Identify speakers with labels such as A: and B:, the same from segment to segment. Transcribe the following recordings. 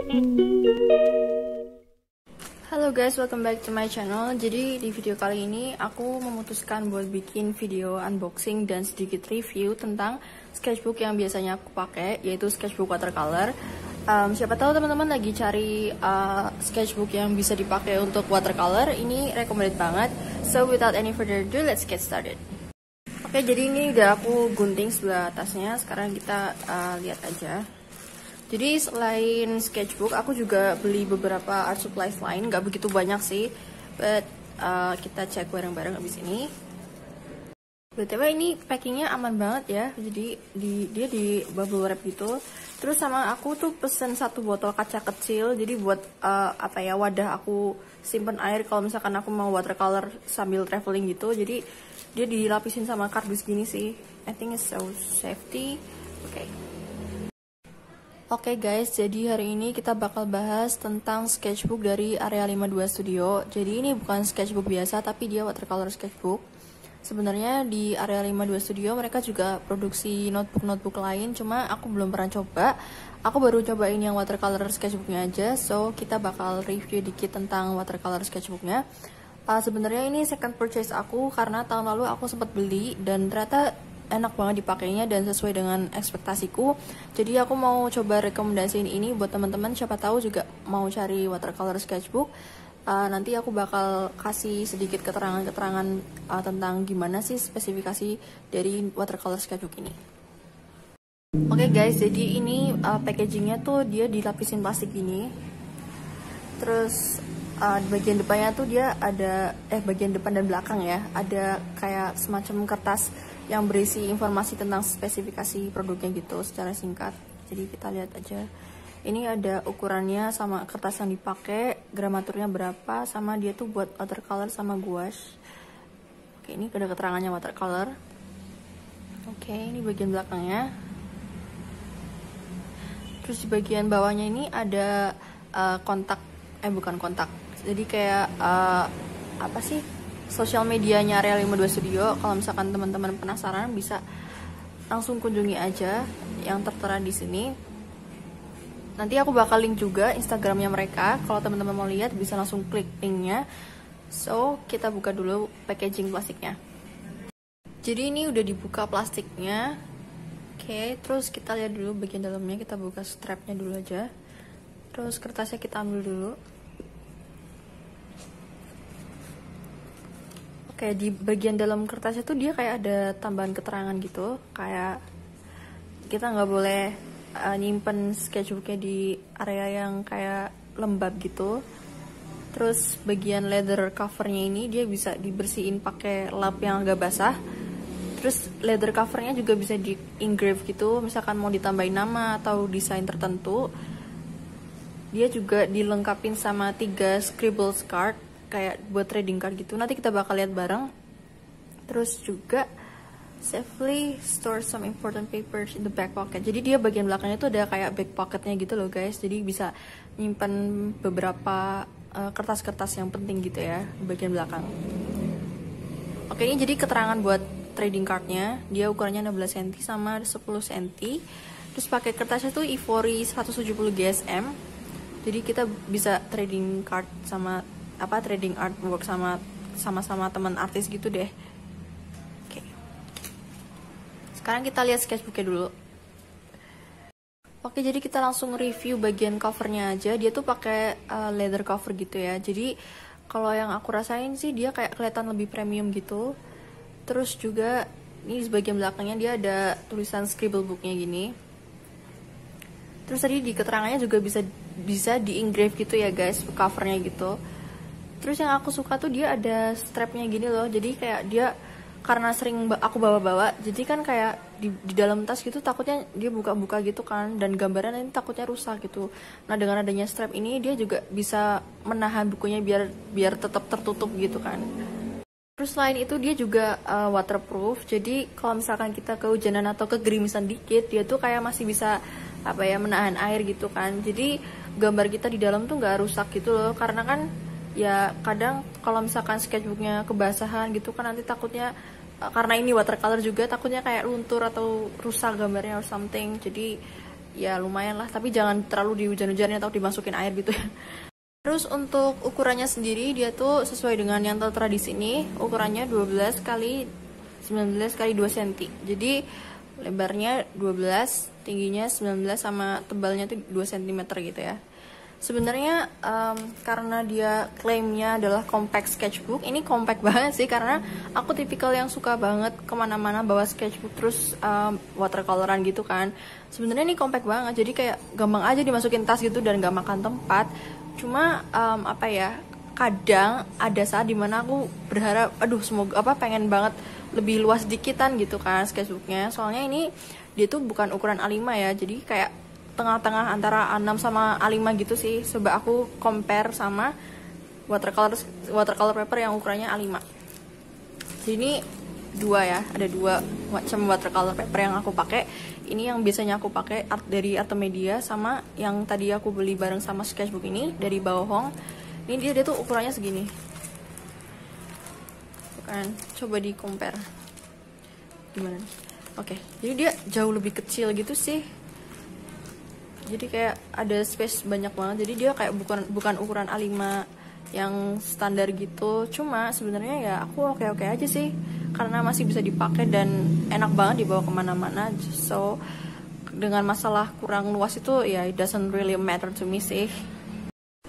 A: Halo guys, welcome back to my channel. Jadi di video kali ini aku memutuskan buat bikin video unboxing dan sedikit review tentang sketchbook yang biasanya aku pakai, yaitu sketchbook watercolor. Siapa tahu teman-teman lagi cari sketchbook yang bisa dipakai untuk watercolor, ini recommended banget. So without any further ado, let's get started. Oke, jadi ini udah aku gunting sebelah atasnya. Sekarang kita lihat aja. Jadi selain sketchbook, aku juga beli beberapa art supplies lain, nggak begitu banyak sih, but kita cek bareng-bareng abis ini. BTW ini packingnya aman banget ya, jadi dia di bubble wrap gitu. Terus sama aku tuh pesen satu botol kaca kecil, jadi buat wadah aku simpen air kalau misalkan aku mau watercolor sambil traveling gitu. Jadi dia dilapisin sama kardus gini sih. I think it's so safety. Oke guys, jadi hari ini kita bakal bahas tentang sketchbook dari Area 52 Studio. Jadi ini bukan sketchbook biasa, tapi dia watercolor sketchbook. Sebenarnya di Area 52 Studio mereka juga produksi notebook lain, cuma aku belum pernah coba. Aku baru cobain yang watercolor sketchbooknya aja, so kita bakal review dikit tentang watercolor sketchbooknya. Sebenarnya ini second purchase aku karena tahun lalu aku sempat beli dan ternyata enak banget dipakainya dan sesuai dengan ekspektasiku. Jadi aku mau coba rekomendasiin ini buat teman-teman, siapa tahu juga mau cari watercolor sketchbook. Nanti aku bakal kasih sedikit keterangan-keterangan tentang gimana sih spesifikasi dari watercolor sketchbook ini. Oke guys, jadi ini packagingnya tuh dia dilapisin plastik gini. Terus di bagian depannya tuh dia ada bagian depan dan belakang ya, ada kayak semacam kertas yang berisi informasi tentang spesifikasi produknya gitu secara singkat. Jadi kita lihat aja. Ini ada ukurannya sama kertas yang dipakai, gramaturnya berapa, sama dia tuh buat watercolor sama gouache. Oke, ini ada keterangannya watercolor. Oke, ini bagian belakangnya. Terus di bagian bawahnya ini ada bukan kontak. Jadi kayak sosial medianya Area 52 Studio. Kalau misalkan teman-teman penasaran bisa langsung kunjungi aja yang tertera di sini. Nanti aku bakal link juga Instagramnya mereka. Kalau teman-teman mau lihat bisa langsung klik linknya. So kita buka dulu packaging plastiknya. Jadi ini udah dibuka plastiknya. Oke, terus kita lihat dulu bagian dalamnya. Kita buka strapnya dulu aja. Terus kertasnya kita ambil dulu. Oke, di bagian dalam kertasnya tuh dia kayak ada tambahan keterangan gitu, kayak kita nggak boleh nyimpen sketchbooknya di area yang kayak lembab gitu. Terus bagian leather covernya ini dia bisa dibersihin pakai lap yang agak basah. Terus leather covernya juga bisa di engrave gitu, misalkan mau ditambahin nama atau desain tertentu. Dia juga dilengkapin sama 3 scribble card, kayak buat trading card gitu. Nanti kita bakal lihat bareng. Terus juga safely store some important papers in the back pocket. Jadi dia bagian belakangnya tuh ada kayak back pocketnya gitu loh guys. Jadi bisa nyimpan beberapa kertas-kertas yang penting gitu ya di bagian belakang. Oke, ini jadi keterangan buat trading cardnya. Dia ukurannya 16 cm sama 10 cm. Terus pakai kertasnya tuh Ivory 170 GSM. Jadi kita bisa trading card sama trading artwork sama teman artis gitu deh. Oke. Sekarang kita lihat sketchbooknya dulu. Oke, jadi kita langsung review bagian covernya aja. Dia tuh pakai leather cover gitu ya. Jadi kalau yang aku rasain sih dia kayak kelihatan lebih premium gitu. Terus juga ini di bagian belakangnya dia ada tulisan scribble booknya gini. Terus tadi di keterangannya juga bisa di engrave gitu ya guys, covernya gitu. Terus yang aku suka tuh dia ada strapnya gini loh. Jadi kayak dia karena sering aku bawa-bawa, jadi kan kayak di dalam tas gitu takutnya dia buka-buka gitu kan, dan gambarnya nanti takutnya rusak gitu. Nah dengan adanya strap ini dia juga bisa menahan bukunya biar tetap tertutup gitu kan. Terus selain itu dia juga waterproof. Jadi kalau misalkan kita kehujanan atau kegerimisan dikit, dia tuh kayak masih bisa menahan air gitu kan. Jadi gambar kita di dalam tuh nggak rusak gitu loh, karena kan ya kadang kalau misalkan sketchbooknya kebasahan gitu kan nanti takutnya karena ini watercolor juga takutnya kayak luntur atau rusak gambarnya or something. Jadi ya lumayan lah, tapi jangan terlalu dihujan-hujanin atau dimasukin air gitu ya. Terus untuk ukurannya sendiri dia tuh sesuai dengan yang tertera di sini, ukurannya 12 kali 19 kali 2 cm. Jadi lebarnya 12, tingginya 19, sama tebalnya tuh 2 cm gitu ya. Sebenarnya karena dia klaimnya adalah compact sketchbook, ini compact banget sih, karena aku tipikal yang suka banget kemana-mana bawa sketchbook terus watercoloran gitu kan. Sebenarnya ini compact banget, jadi kayak gampang aja dimasukin tas gitu dan gak makan tempat. Cuma apa ya, kadang ada saat dimana aku berharap, aduh semoga pengen banget lebih luas dikitan gitu kan sketchbooknya. Soalnya ini dia tuh bukan ukuran A5 ya, jadi kayak tengah-tengah antara A6 sama A5 gitu sih. Coba aku compare sama watercolor paper yang ukurannya A5. Jadi ini dua ya, ada dua macam watercolor paper yang aku pakai. Ini yang biasanya aku pakai dari Artemedia, sama yang tadi aku beli bareng sama sketchbook ini dari Baohong. Ini dia tuh ukurannya segini. Kan, coba di compare. Gimana nih? Oke, jadi dia jauh lebih kecil gitu sih. Jadi kayak ada space banyak banget. Jadi dia kayak bukan ukuran A5 yang standar gitu. Cuma sebenarnya ya aku oke-oke aja sih, karena masih bisa dipakai dan enak banget dibawa kemana-mana. So dengan masalah kurang luas itu ya it doesn't really matter to me sih.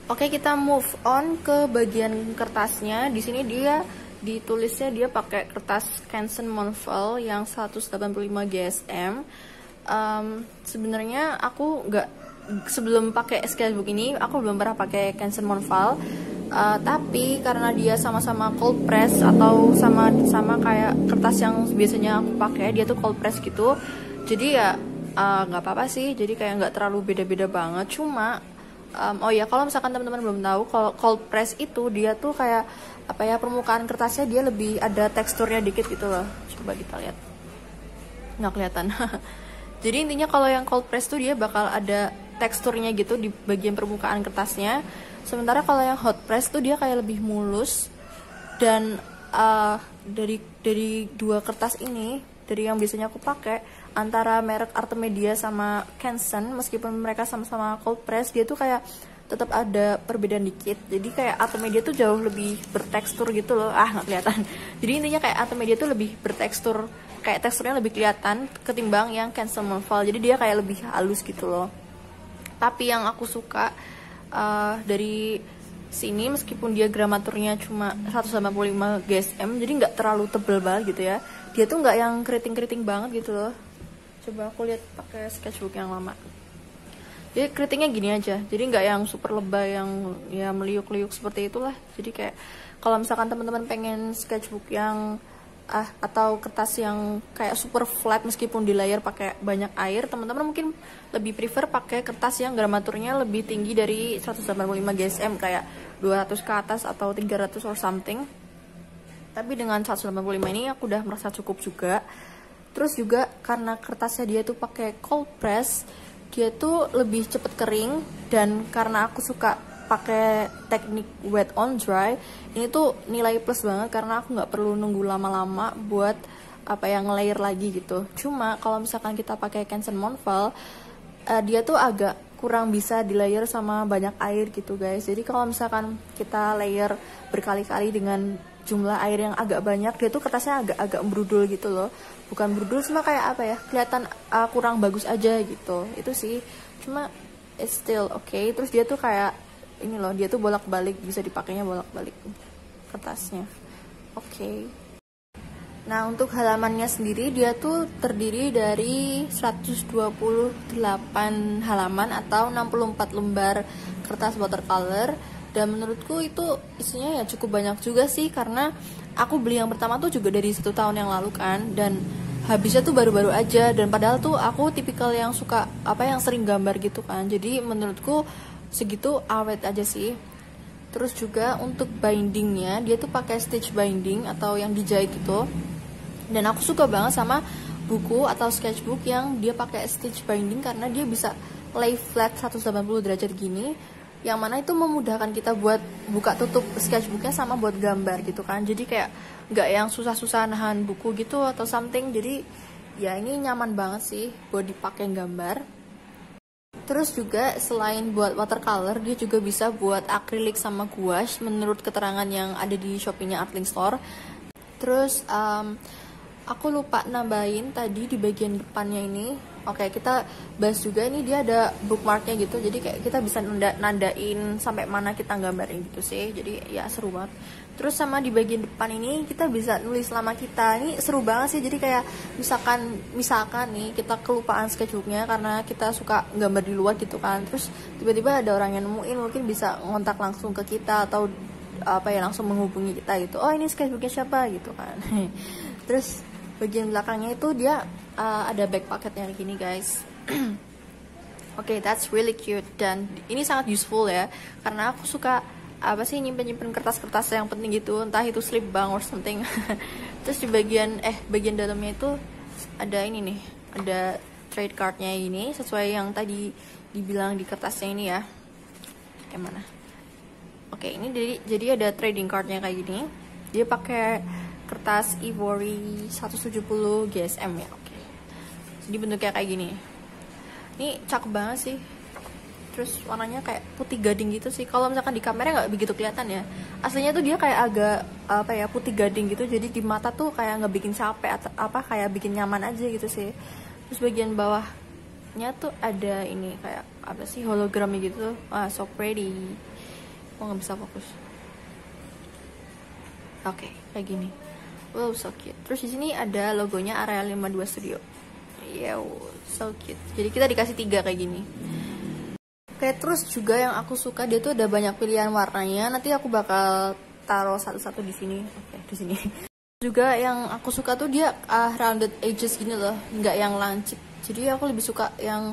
A: Oke, kita move on ke bagian kertasnya. Di sini dia ditulisnya dia pakai kertas Canson Monval yang 185 GSM. Sebenarnya aku nggak, sebelum pakai sketchbook ini aku belum pernah pakai Canson Monval. Tapi karena dia sama-sama cold press atau sama kayak kertas yang biasanya aku pakai, dia tuh cold press gitu. Jadi ya nggak apa-apa sih. Jadi kayak nggak terlalu beda-beda banget. Cuma oh ya, kalau misalkan teman-teman belum tahu, kalau cold press itu dia tuh kayak apa ya, permukaan kertasnya dia lebih ada teksturnya dikit gitu loh. Coba kita lihat, nggak kelihatan. Jadi intinya kalau yang cold press tuh dia bakal ada teksturnya gitu di bagian permukaan kertasnya. Sementara kalau yang hot press tuh dia kayak lebih mulus. Dan dari dua kertas ini, dari yang biasanya aku pakai, antara merek Artemedia sama Canson, meskipun mereka sama-sama cold press, dia tuh kayak tetap ada perbedaan dikit. Jadi kayak Artemedia tuh jauh lebih bertekstur gitu loh. Nggak kelihatan. Jadi intinya kayak Artemedia tuh lebih bertekstur, kayak teksturnya lebih kelihatan ketimbang yang Canson Monval. Jadi dia kayak lebih halus gitu loh. Tapi yang aku suka dari sini, meskipun dia gramaturnya cuma 185 GSM, jadi nggak terlalu tebel banget gitu ya. Dia tuh nggak yang keriting-keriting banget gitu loh. Coba aku lihat pakai sketchbook yang lama. Jadi keritingnya gini aja. Jadi nggak yang super lebay yang ya meliuk-liuk seperti itulah. Jadi kayak kalau misalkan teman-teman pengen sketchbook yang atau kertas yang kayak super flat meskipun di layer pakai banyak air, teman-teman mungkin lebih prefer pakai kertas yang gramaturnya lebih tinggi dari 185 GSM, kayak 200 ke atas atau 300 or something. Tapi dengan 185 ini aku udah merasa cukup juga. Terus juga karena kertasnya dia tuh pakai cold press, dia tuh lebih cepet kering. Dan karena aku suka pakai teknik wet on dry, ini tuh nilai plus banget karena aku nggak perlu nunggu lama-lama buat apa yang layer lagi gitu. Cuma kalau misalkan kita pakai Canson Monval, dia tuh agak kurang bisa di layer sama banyak air gitu guys. Jadi kalau misalkan kita layer berkali-kali dengan jumlah air yang agak banyak, dia tuh kertasnya agak brudul gitu loh. Bukan brudul, cuma kayak apa ya, kelihatan kurang bagus aja gitu. Itu sih, cuma it's still okay. Terus dia tuh kayak ini loh, dia tuh bolak-balik, bisa dipakainya bolak-balik kertasnya. Oke. Nah, untuk halamannya sendiri dia tuh terdiri dari 128 halaman atau 64 lembar kertas watercolor. Dan menurutku itu isinya ya cukup banyak juga sih, karena aku beli yang pertama tuh juga dari 1 tahun yang lalu kan, dan habisnya tuh baru-baru aja. Dan padahal tuh aku tipikal yang suka yang sering gambar gitu kan. Jadi menurutku segitu awet aja sih. Terus juga untuk bindingnya dia tuh pakai stitch binding atau yang dijahit gitu. Dan aku suka banget sama buku atau sketchbook yang dia pakai stitch binding, karena dia bisa lay flat 180 derajat gini, yang mana itu memudahkan kita buat buka tutup sketchbooknya sama buat gambar gitu kan. Jadi kayak nggak yang susah-susah nahan buku gitu atau something. Jadi ya ini nyaman banget sih buat dipakai gambar. Terus juga selain buat watercolor, dia juga bisa buat akrilik sama gouache menurut keterangan yang ada di Shopee-nya Artlink Store. Terus aku lupa nambahin tadi di bagian depannya ini. Oke, kita bahas juga ini, dia ada bookmarknya gitu, jadi kayak kita bisa nandain sampai mana kita gambarin gitu sih, jadi ya seru banget. Terus sama di bagian depan ini kita bisa nulis nama kita, ini seru banget sih. Jadi kayak misalkan nih kita kelupaan sketchbooknya karena kita suka gambar di luar gitu kan, terus tiba-tiba ada orang yang nemuin, mungkin bisa ngontak langsung ke kita atau apa ya, langsung menghubungi kita gitu, oh ini sketchbooknya siapa gitu kan. Terus bagian belakangnya itu dia ada back pocketnya gini guys. Oke, that's really cute dan ini sangat useful ya, karena aku suka apa sih nyimpen kertas-kertas yang penting gitu, entah itu slip bang or something. Terus di bagian dalamnya itu ada ini nih, ada trade cardnya ini sesuai yang tadi dibilang di kertasnya ini ya. Yang mana? Oke, ini jadi ada trading cardnya kayak gini. Dia pakai kertas Ivory 170 GSM ya. Oke. Jadi bentuknya kayak gini. Ini cakep banget sih. Terus warnanya kayak putih gading gitu sih. Kalau misalkan di kamera nggak begitu kelihatan ya. Aslinya tuh dia kayak agak apa ya, putih gading gitu. Jadi di mata tuh kayak nggak bikin capek atau apa, kayak bikin nyaman aja gitu sih. Terus bagian bawahnya tuh ada ini kayak apa sih, hologramnya gitu. Ah, so pretty. Oh, nggak bisa fokus. Oke, kayak gini. Wow, so cute. Terus di sini ada logonya Area 52 Studio. Yeah, so cute. Jadi kita dikasih 3 kayak gini. Oke, terus juga yang aku suka dia tuh ada banyak pilihan warnanya. Nanti aku bakal taruh satu-satu di sini. Oke, di sini. Juga yang aku suka tuh dia rounded edges gini loh, nggak yang lancip. Jadi aku lebih suka yang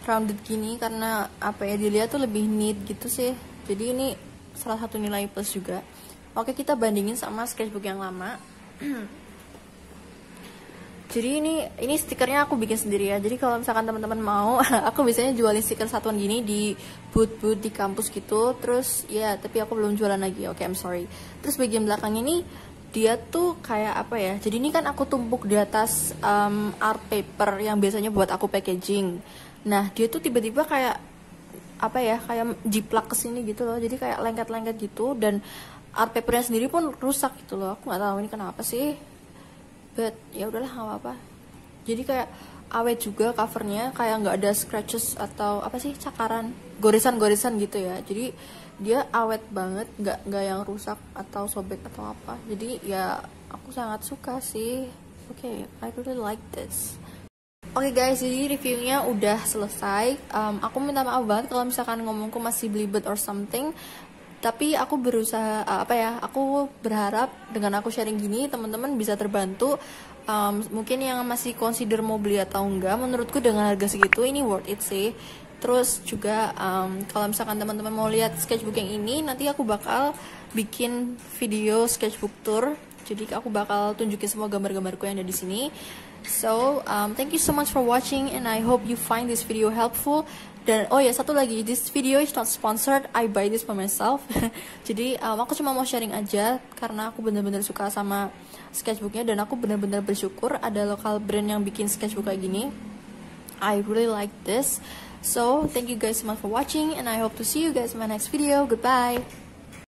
A: rounded gini karena apa ya, dilihat tuh lebih neat gitu sih. Jadi ini salah satu nilai plus juga. Oke, kita bandingin sama sketchbook yang lama. Jadi ini stikernya aku bikin sendiri ya. Jadi kalau misalkan teman-teman mau, aku biasanya jualin stiker satuan gini di booth-booth di kampus gitu. Terus ya, tapi aku belum jualan lagi. Oke, I'm sorry. Terus bagian belakangnya ini dia tuh kayak apa ya? Jadi ini kan aku tumpuk di atas art paper yang biasanya buat aku packaging. Nah, dia tuh tiba-tiba kayak apa ya? Kayak jiplak ke sini gitu loh. Jadi kayak lengket-lengket gitu, dan art papernya sendiri pun rusak gitu loh. Aku nggak tahu ini kenapa sih. But ya udahlah, nggak apa-apa. Jadi kayak awet juga covernya, kayak nggak ada scratches atau apa sih, cakaran, goresan-goresan gitu ya. Jadi dia awet banget, nggak yang rusak atau sobek atau apa. Jadi ya aku sangat suka sih. Oke, I really like this. Oke guys, jadi reviewnya udah selesai. Aku minta maaf banget kalau misalkan ngomongku masih belibet or something. Tapi aku berusaha aku berharap dengan aku sharing gini teman-teman bisa terbantu. Mungkin yang masih consider mau beli atau enggak, menurutku dengan harga segitu ini worth it sih. Terus juga kalau misalkan teman-teman mau lihat sketchbook yang ini, nanti aku bakal bikin video sketchbook tour. Jadi aku bakal tunjukin semua gambar-gambarku yang ada di sini. So thank you so much for watching and I hope you find this video helpful. Dan oh ya, satu lagi, this video is not sponsored, I buy this for myself. Jadi aku cuma mau sharing aja karena aku bener-bener suka sama sketchbooknya, dan aku bener-bener bersyukur ada lokal brand yang bikin sketchbook kayak gini. I really like this. So thank you guys so much for watching and I hope to see you guys in my next video. Goodbye.